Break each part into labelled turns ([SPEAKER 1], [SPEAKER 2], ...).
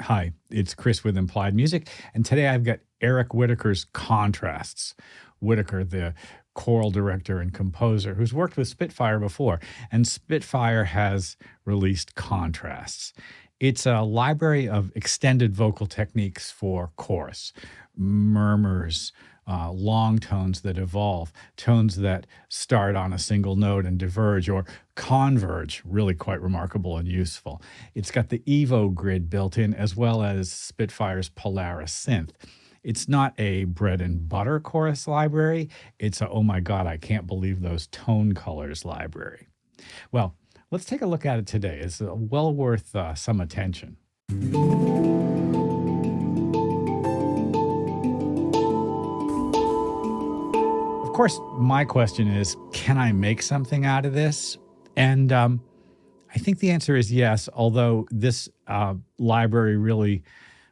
[SPEAKER 1] Hi, it's Chris with Implied Music, and today I've got Eric Whitacre's Contrasts. Whitacre, the choral director and composer, who's worked with Spitfire before, and Spitfire has released Contrasts. It's a library of extended vocal techniques for chorus, murmurs, long tones that evolve, tones that start on a single note and diverge or converge, really quite remarkable and useful. It's got the Evo Grid built in, as well as Spitfire's Polaris Synth. It's not a bread and butter chorus library. It's a, oh my God, I can't believe those tone colors library. Well, let's take a look at it today. It's well worth some attention. Of course, my question is, can I make something out of this? And I think the answer is yes, although this library really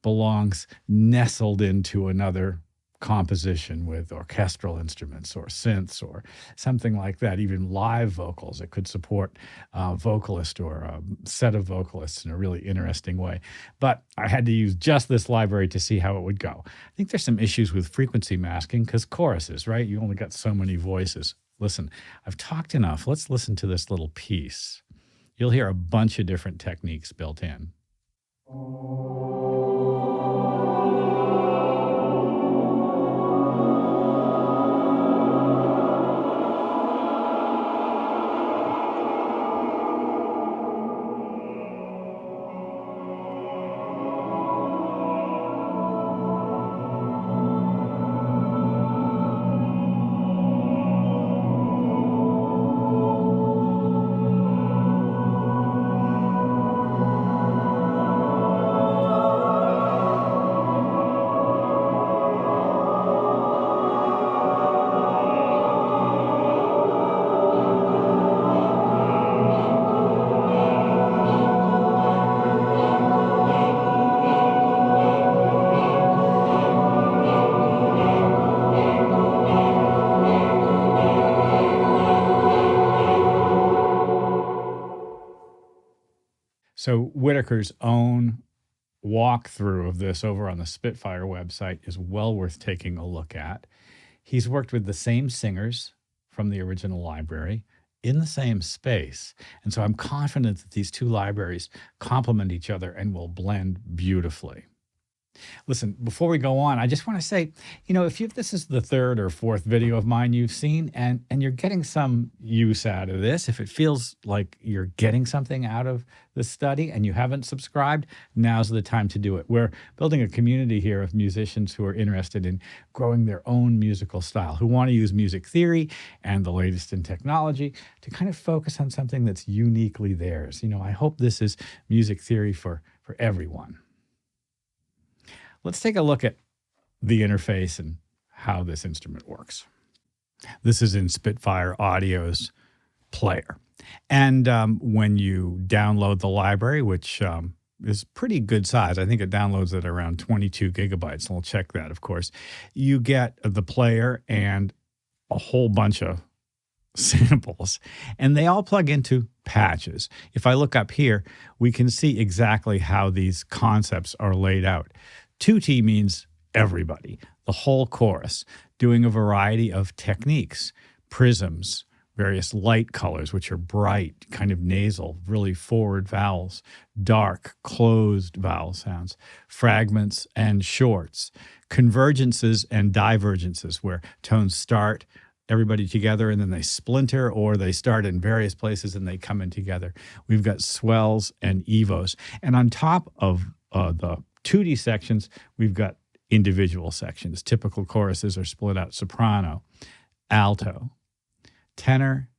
[SPEAKER 1] belongs nestled into another composition with orchestral instruments or synths or something like that, even live vocals. It could support a vocalist or a set of vocalists in a really interesting way. But I had to use just this library to see how it would go. I think there's some issues with frequency masking because choruses, right? You only got so many voices. Listen, I've talked enough. Let's listen to this little piece. You'll hear a bunch of different techniques built in. So Whitacre's own walkthrough of this over on the Spitfire website is well worth taking a look at. He's worked with the same singers from the original library in the same space. And so I'm confident that these two libraries complement each other and will blend beautifully. Listen, before we go on, I just want to say, if this is the third or fourth video of mine you've seen and you're getting some use out of this, if it feels like you're getting something out of the study and you haven't subscribed, now's the time to do it. We're building a community here of musicians who are interested in growing their own musical style, who want to use music theory and the latest in technology to kind of focus on something that's uniquely theirs. I hope this is music theory for everyone. Let's take a look at the interface and how this instrument works. This is in Spitfire Audio's player. And when you download the library, which is pretty good size, I think it downloads at around 22 gigabytes, and we'll check that, of course, you get the player and a whole bunch of samples, and they all plug into patches. If I look up here, we can see exactly how these concepts are laid out. 2T means everybody, the whole chorus, doing a variety of techniques, prisms, various light colors, which are bright, kind of nasal, really forward vowels, dark, closed vowel sounds, fragments and shorts, convergences and divergences, where tones start everybody together and then they splinter, or they start in various places and they come in together. We've got swells and evos. And on top of the 2D sections, we've got individual sections. Typical choruses are split out: soprano, alto, tenor,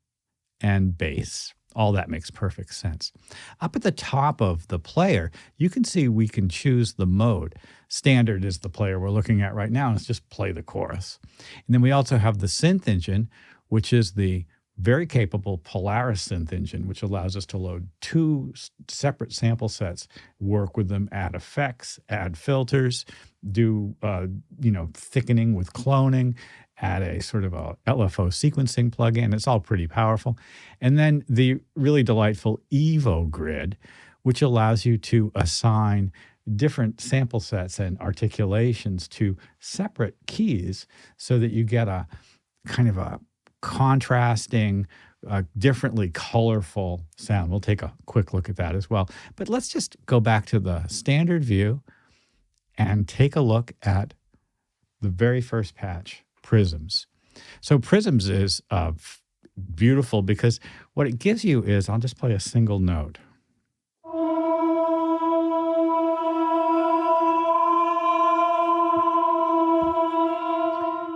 [SPEAKER 1] and bass. All that makes perfect sense. Up at the top of the player, you can see we can choose the mode. Standard is the player we're looking at right now, and it's just play the chorus. And then we also have the synth engine, which is the very capable Polaris Synth engine, which allows us to load two separate sample sets, work with them, add effects, add filters, do thickening with cloning, add a sort of a LFO sequencing plugin. It's all pretty powerful. And then the really delightful Evo Grid, which allows you to assign different sample sets and articulations to separate keys so that you get a kind of a contrasting, differently colorful sound. We'll take a quick look at that as well. But let's just go back to the standard view and take a look at the very first patch, Prisms. So Prisms is beautiful because what it gives you is, I'll just play a single note.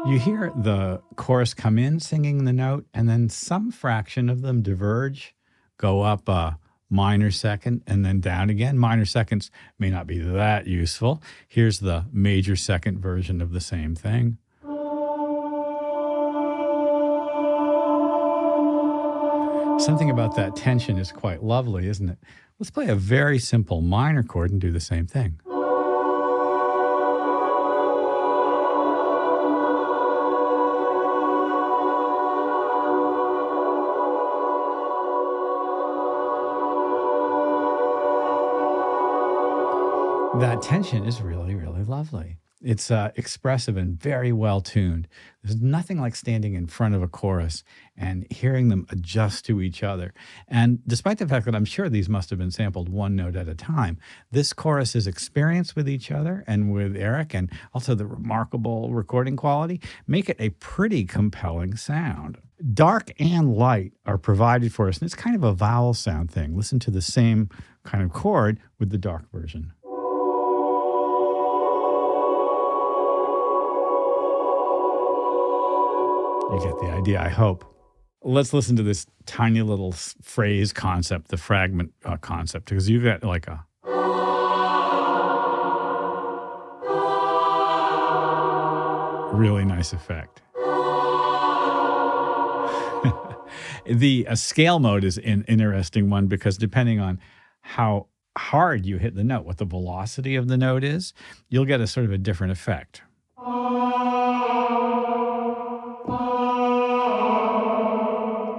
[SPEAKER 1] You hear the chorus come in singing the note, and then some fraction of them diverge, go up a minor second, and then down again. Minor seconds may not be that useful. Here's the major second version of the same thing. Something about that tension is quite lovely, isn't it? Let's play a very simple minor chord and do the same thing. That tension is really, really lovely. It's expressive and very well tuned. There's nothing like standing in front of a chorus and hearing them adjust to each other. And despite the fact that I'm sure these must have been sampled one note at a time, this chorus's experience with each other and with Eric, and also the remarkable recording quality, make it a pretty compelling sound. Dark and light are provided for us, and it's kind of a vowel sound thing. Listen to the same kind of chord with the dark version. You get the idea, I hope. Let's listen to this tiny little phrase concept, the fragment concept, because you get like a... really nice effect. The scale mode is an interesting one because depending on how hard you hit the note, what the velocity of the note is, you'll get a sort of a different effect.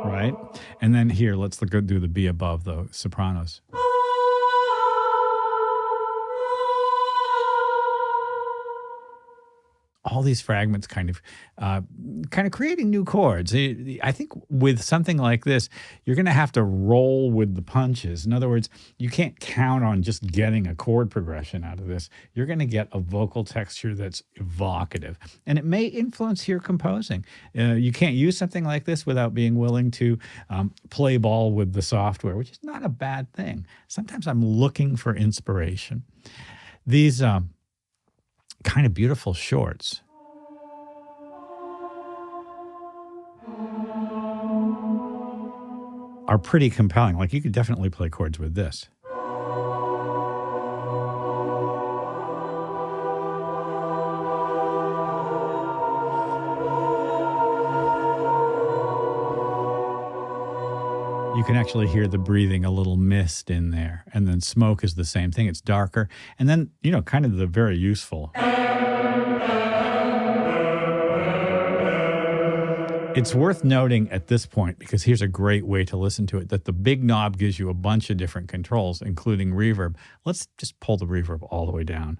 [SPEAKER 1] Right? And then here, let's go do the B above the sopranos. All these fragments kind of creating new chords. I think with something like this, you're going to have to roll with the punches. In other words, you can't count on just getting a chord progression out of this. You're going to get a vocal texture that's evocative, and it may influence your composing. You can't use something like this without being willing to play ball with the software, which is not a bad thing. Sometimes I'm looking for inspiration. These kind of beautiful shorts are pretty compelling. Like, you could definitely play chords with this. You can actually hear the breathing, a little mist in there. And then smoke is the same thing. It's darker. And then, kind of the very useful. It's worth noting at this point, because here's a great way to listen to it, that the big knob gives you a bunch of different controls, including reverb. Let's just pull the reverb all the way down.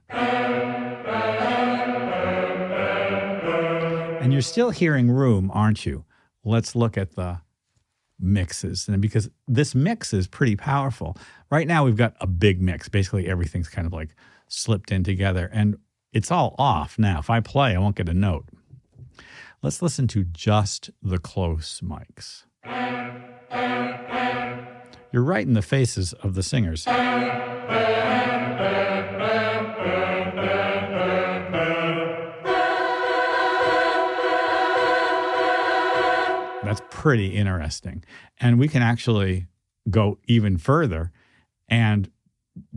[SPEAKER 1] And you're still hearing room, aren't you? Let's look at the mixes, and because this mix is pretty powerful. Right now we've got a big mix. Basically everything's kind of like slipped in together, and it's all off now. If I play, I won't get a note. Let's listen to just the close mics. You're right in the faces of the singers. That's pretty interesting. And we can actually go even further and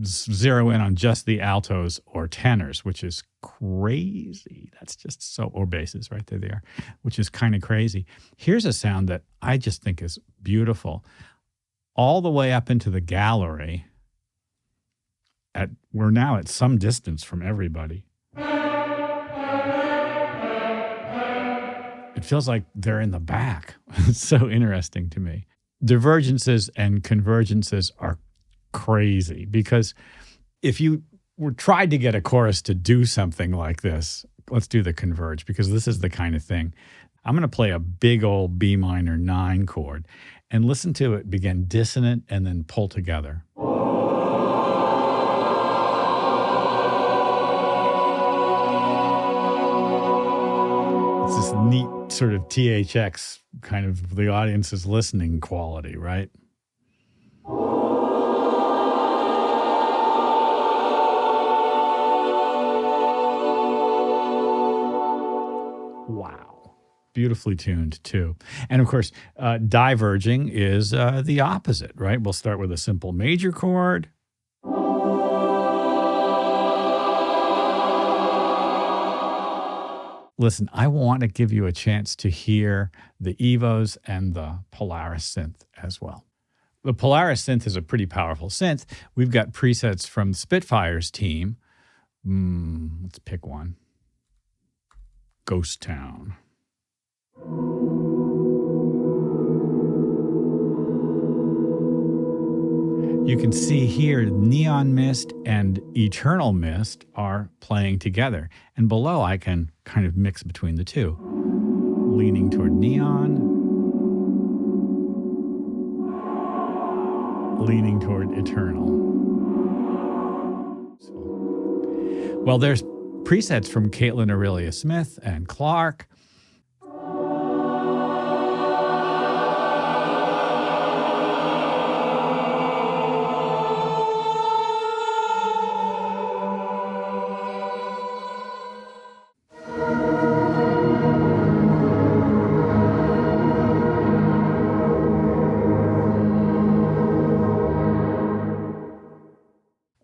[SPEAKER 1] zero in on just the altos or tenors, which is crazy. That's just so, or basses, right there they are, which is kind of crazy. Here's a sound that I just think is beautiful. All the way up into the gallery, we're now at some distance from everybody. It feels like they're in the back. It's so interesting to me. Divergences and convergences are crazy, because if you we're tried to get a chorus to do something like this. Let's do the converge because this is the kind of thing. I'm going to play a big old B minor 9 chord and listen to it begin dissonant and then pull together. It's this neat sort of THX kind of the audience's listening quality, right? Wow. Beautifully tuned, too. And of course, diverging is the opposite, right? We'll start with a simple major chord. Listen, I want to give you a chance to hear the Evos and the Polaris Synth as well. The Polaris Synth is a pretty powerful synth. We've got presets from Spitfire's team. Let's pick one. Ghost Town. You can see here Neon Mist and Eternal Mist are playing together. And below I can kind of mix between the two. Leaning toward Neon. Leaning toward Eternal. Well, there's presets from Caitlin Aurelia Smith and Clark.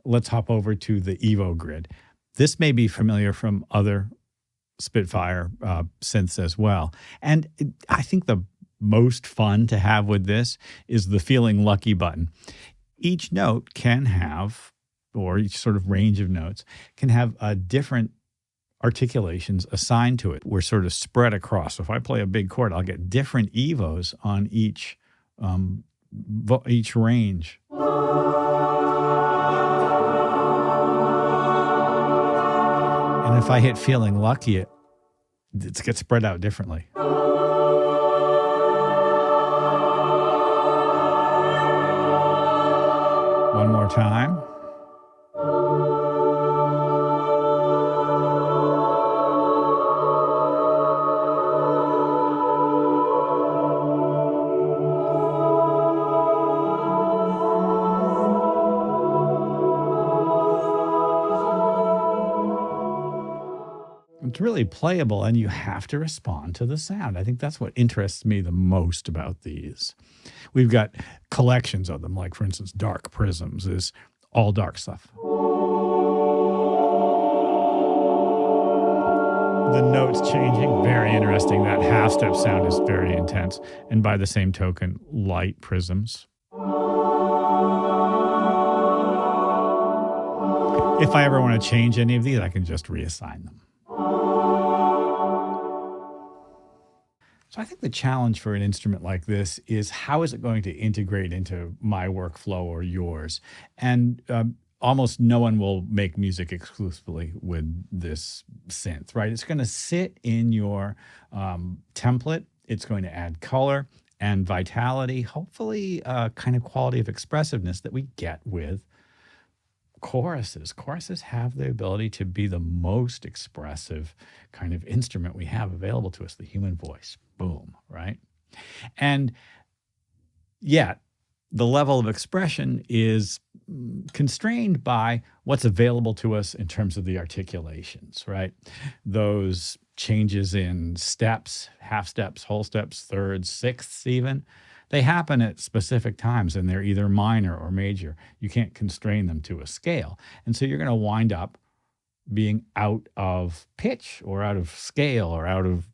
[SPEAKER 1] Let's hop over to the Evo Grid. This may be familiar from other Spitfire synths as well. And I think the most fun to have with this is the Feeling Lucky button. Each note can have, or each sort of range of notes, can have different articulations assigned to it. We're sort of spread across. So if I play a big chord, I'll get different Evos on each range. And if I hit Feeling Lucky, it gets spread out differently. One more time. It's really playable, and you have to respond to the sound. I think that's what interests me the most about these. We've got collections of them, like, for instance, Dark Prisms is all dark stuff. The notes changing, very interesting. That half-step sound is very intense. And by the same token, Light Prisms. If I ever want to change any of these, I can just reassign them. So I think the challenge for an instrument like this is how is it going to integrate into my workflow or yours? And almost no one will make music exclusively with this synth, right? It's going to sit in your template. It's going to add color and vitality, hopefully a kind of quality of expressiveness that we get with choruses. Choruses have the ability to be the most expressive kind of instrument we have available to us, the human voice. Boom, right? And yet, the level of expression is constrained by what's available to us in terms of the articulations, right? Those changes in steps, half steps, whole steps, thirds, sixths even, they happen at specific times and they're either minor or major. You can't constrain them to a scale. And so you're going to wind up being out of pitch or out of scale or out of,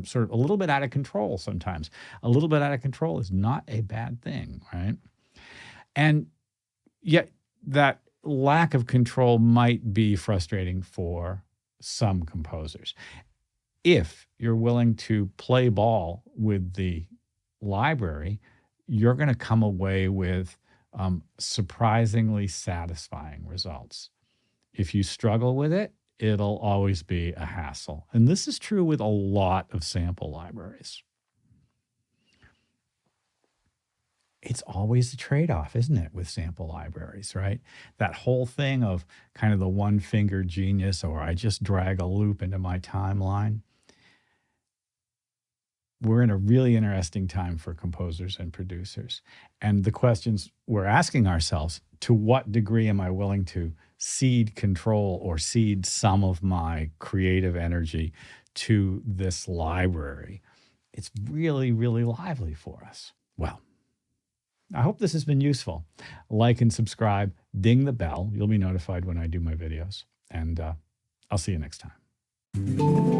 [SPEAKER 1] sort of a little bit out of control sometimes. A little bit out of control is not a bad thing, right? And yet that lack of control might be frustrating for some composers. If you're willing to play ball with the library, you're going to come away with surprisingly satisfying results. If you struggle with it, it'll always be a hassle. And this is true with a lot of sample libraries. It's always a trade-off, isn't it, with sample libraries, right? That whole thing of kind of the one-finger genius, or I just drag a loop into my timeline. We're in a really interesting time for composers and producers. And the questions we're asking ourselves, to what degree am I willing to cede control or cede some of my creative energy to this library? It's really, really lively for us. Well, I hope this has been useful. Like and subscribe, ding the bell. You'll be notified when I do my videos. And I'll see you next time.